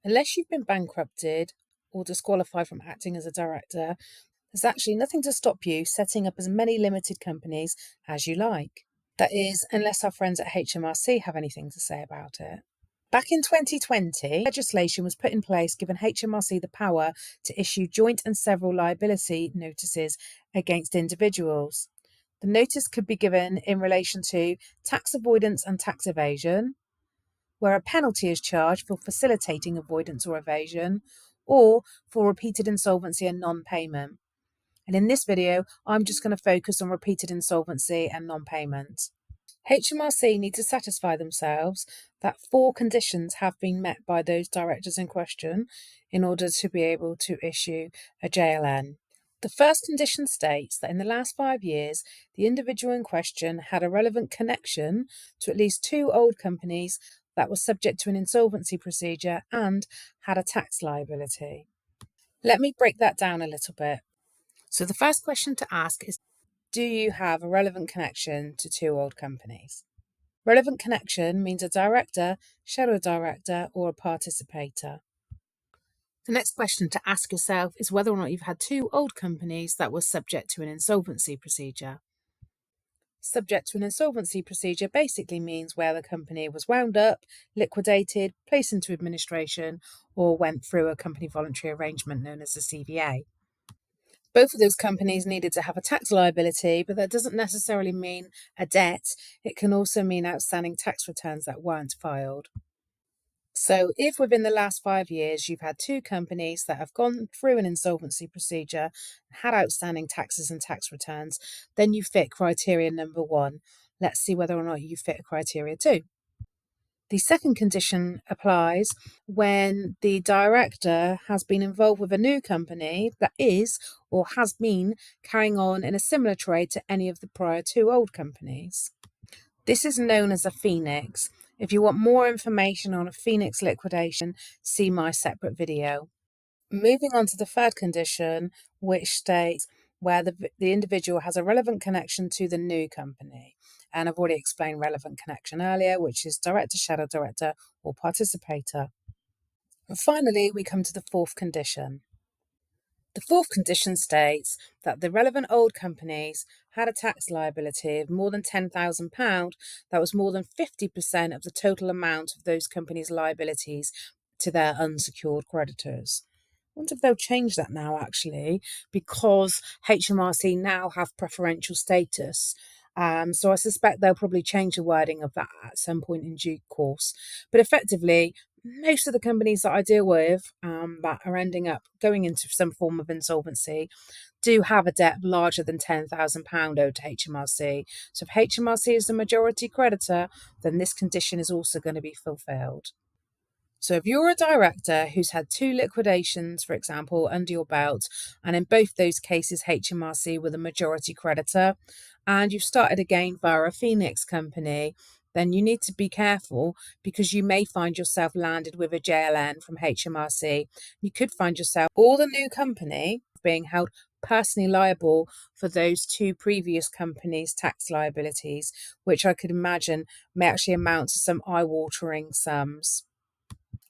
Unless you've been bankrupted or disqualified from acting as a director, there's actually nothing to stop you setting up as many limited companies as you like. That is, unless our friends at HMRC have anything to say about it. Back in 2020, legislation was put in place giving HMRC the power to issue joint and several liability notices against individuals. The notice could be given in relation to tax avoidance and tax evasion, where a penalty is charged for facilitating avoidance or evasion, or for repeated insolvency and non-payment. And in this video, I'm just going to focus on repeated insolvency and non-payment. HMRC need to satisfy themselves that 4 conditions have been met by those directors in question in order to be able to issue a JLN. The first condition states that in the last 5 years, the individual in question had a relevant connection to at least 2 old companies that were subject to an insolvency procedure and had a tax liability. Let me break that down a little bit. So the first question to ask is, do you have a relevant connection to 2 old companies? Relevant connection means a director, shadow director, or a participator. The next question to ask yourself is whether or not you've had 2 old companies that were subject to an insolvency procedure. Subject to an insolvency procedure basically means where the company was wound up, liquidated, placed into administration, or went through a company voluntary arrangement known as a CVA. Both of those companies needed to have a tax liability, but that doesn't necessarily mean a debt. It can also mean outstanding tax returns that weren't filed. So if within the last 5 years you've had 2 companies that have gone through an insolvency procedure, had outstanding taxes and tax returns, then you fit criteria number 1. Let's see whether or not you fit criteria 2. The second condition applies when the director has been involved with a new company that is or has been carrying on in a similar trade to any of the prior 2 old companies. This is known as a phoenix. If you want more information on a phoenix liquidation, see my separate video. Moving on to the third condition, which states where the individual has a relevant connection to the new company. And I've already explained relevant connection earlier, which is director, shadow director, or participator. And finally, we come to the fourth condition. The fourth condition states that the relevant old companies had a tax liability of more than £10,000 that was more than 50% of the total amount of those companies' liabilities to their unsecured creditors. I wonder if they'll change that now, actually, because HMRC now have preferential status. So I suspect they'll probably change the wording of that at some point in due course. But effectively, most of the companies that I deal with that are ending up going into some form of insolvency do have a debt larger than £10,000 owed to HMRC. So if HMRC is the majority creditor, then this condition is also going to be fulfilled. So if you're a director who's had 2 liquidations, for example, under your belt, and in both those cases HMRC were the majority creditor, and you've started again via a Phoenix company, then you need to be careful because you may find yourself landed with a JLN from HMRC. You could find yourself or the new company being held personally liable for those 2 previous companies' tax liabilities, which I could imagine may actually amount to some eye-watering sums.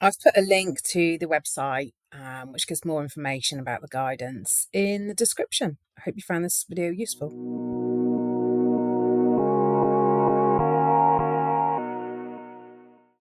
I've put a link to the website, which gives more information about the guidance in the description. I hope you found this video useful.